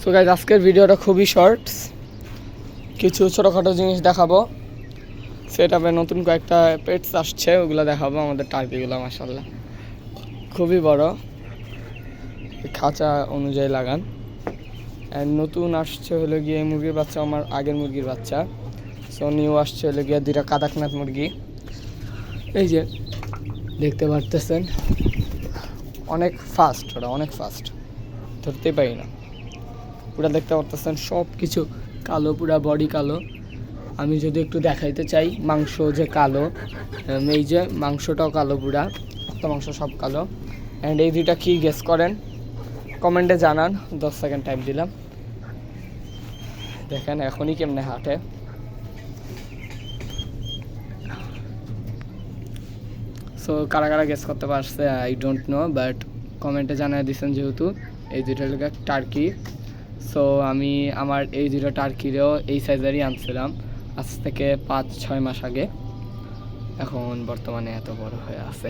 So guys আজকের ভিডিওটা খুবই শর্টস, কিছু ছোটোখাটো জিনিস দেখাবো। সেটআপে নতুন কয়েকটা পেটস আসছে, ওগুলো দেখাবো। আমাদের টার্কিগুলো মাশাআল্লাহ খুবই বড়, খাঁচা অনুযায়ী লাগান। অ্যান্ড নতুন আসছে হলো গিয়ে মুরগির বাচ্চা, আমার আগের মুরগির বাচ্চা। সো নিউ আসছে হলো গিয়ে 2টা কাদাকনাথ মুরগি। এই যে দেখতে পারতেছেন, অনেক ফাস্ট, ওরা অনেক ফাস্ট, ধরতেই পারি না। পুরা দেখতে পারতেছেন সব কিছু কালো, পুরা বডি কালো। আমি যদি একটু দেখাইতে চাই, মাংস যে কালো, এই যে মাংসটাও কালো, পুরা রক্ত মাংস সব কালো। অ্যান্ড এই দুইটা কী গেস করেন, কমেন্টে জানান। 10 সেকেন্ড টাইম দিলাম। দেখেন এখনই কেমনে হাঁটে। সো কারা কারা গেস করতে পারছে আই ডোন্ট নো, বাট কমেন্টে জানাই দিচ্ছেন যেহেতু। এই দুইটা লোক টার্কি। সো আমি আমার এই দুটো টার্কিরও এই সাইজেরই আনছিলাম আজ থেকে 5-6 মাস আগে। এখন বর্তমানে এত বড় হয়ে আছে।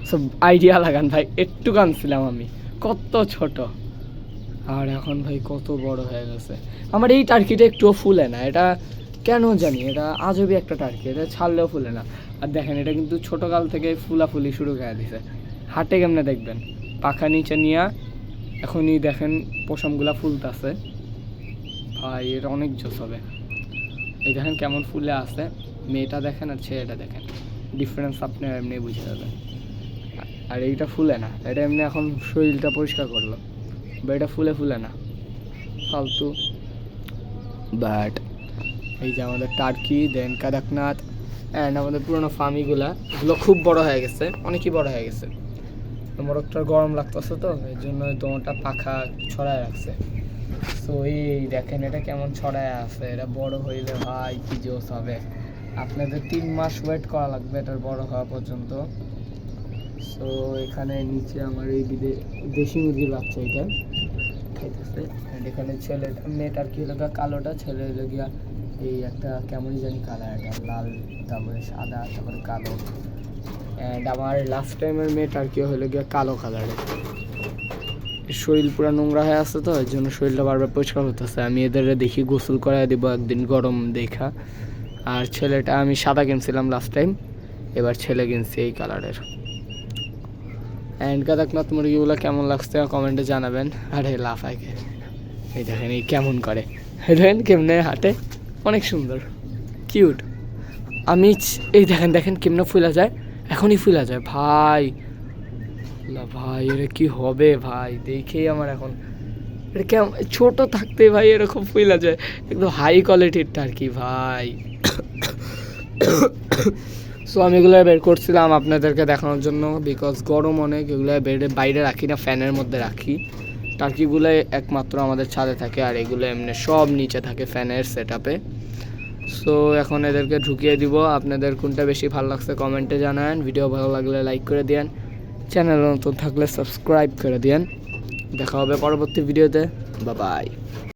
সো আইডিয়া লাগান ভাই, একটু আনছিলাম আমি, কত ছোট, আর এখন ভাই কত বড় হয়ে গেছে। আমার এই টার্কিটা একটুও ফুলে না, এটা কেন জানি, এটা আজবই একটা টার্কি, এটা ছাড়লেও ফুলে না। আর দেখেন এটা কিন্তু ছোটোকাল থেকে ফুলাফুলি শুরু করে দিছে। হাটে কেমনে দেখবেন, পাখা নিচে নিয়ে এখনই দেখেন পশমগুলা ফুলতেছে। ভাই এটা অনেক জোস হবে। এই দেখেন কেমন ফুলে আছে, মেয়েটা দেখেন আর ছেলেটা দেখেন, ডিফারেন্স আপনি এমনি বুঝে যাবেন। আর এইটা ফুলে না, এটা এমনি এখন শরীরটা পরিষ্কার করলো, বা এটা ফুলে না, ফালতু। বাট এই যে আমাদের টার্কি, দেন কাদাকনাথ, অ্যান্ড আমাদের পুরোনো ফার্মিগুলা, এগুলো খুব বড় হয়ে গেছে, অনেকই বড় হয়ে গেছে। মোরগটার গরম লাগতেছে তো, এই জন্য দোনোটা পাখা ছড়ায় রাখছে। সো এই দেখেন এটা কেমন ছড়ায় আছে, এটা বড় হইলে ভাই কি জোস হবে। আপনাদের 3 মাস ওয়েট করা লাগবে এটার বড় হওয়া পর্যন্ত। সো এখানে নিচে আমার এই দেশি মুরগির বাচ্চা এটা খাইতেছে। অ্যান্ড এখানে ছেলেটা, মেয়েটার কি হলো কালোটা, ছেলে হলো গিয়া এই একটা কেমনই জানি কালার, এটা লাল, তারপরে সাদা, তারপরে কালো। অ্যান্ড আমার লাস্ট টাইমের মেয়েটার কি হলো গিয়া কালো কালারের। শরীর পুরো নোংরা হয়ে আছে তো, এই জন্য শরীরটা বারবার পরিষ্কার হতেছে। আমি এদের দেখি গোসল করাই দিব একদিন, গরম দেখা। আর ছেলেটা আমি সাদা কিনছিলাম লাস্ট টাইম, এবার ছেলে কিনছি এই কালারের। অ্যান্ড কাদাকনাথ মুরগিগুলো কেমন লাগছে কমেন্টে জানাবেন। আরে লাফাইকে এই দেখেন এই কেমন করে, দেখেন কেমনে হাঁটে, অনেক সুন্দর, কিউট। আমি এই দেখেন দেখেন কেমনে ফুলা যায়, এখনই ফুলা যায় ভাই। ভাই এটা কি হবে ভাই, দেখেই আমার এখন এটা কেমন, ছোট থাকতে ভাই এরকম ফুলা যায়, একদম হাই কোয়ালিটির টার্কি ভাই। সো আমি এগুলো বের করছিলাম আপনাদেরকে দেখানোর জন্য, বিকজ গরম অনেক, এগুলো বেডে বাইরে রাখি না, ফ্যানের মধ্যে রাখি। টার্কিগুলো একমাত্র আমাদের ছাদে থাকে, আর এগুলো এমনি সব নিচে থাকে ফ্যানের সেটআপে। সো এখন এদেরকে ঢুকিয়ে দিব। আপনাদের কোনটা বেশি ভালো লাগছে কমেন্টে জানান। ভিডিও ভালো লাগলে লাইক করে দিন, চ্যানেল নতুন থাকলে সাবস্ক্রাইব করে দিন। দেখা হবে পরবর্তী ভিডিওতে, বাই বাই।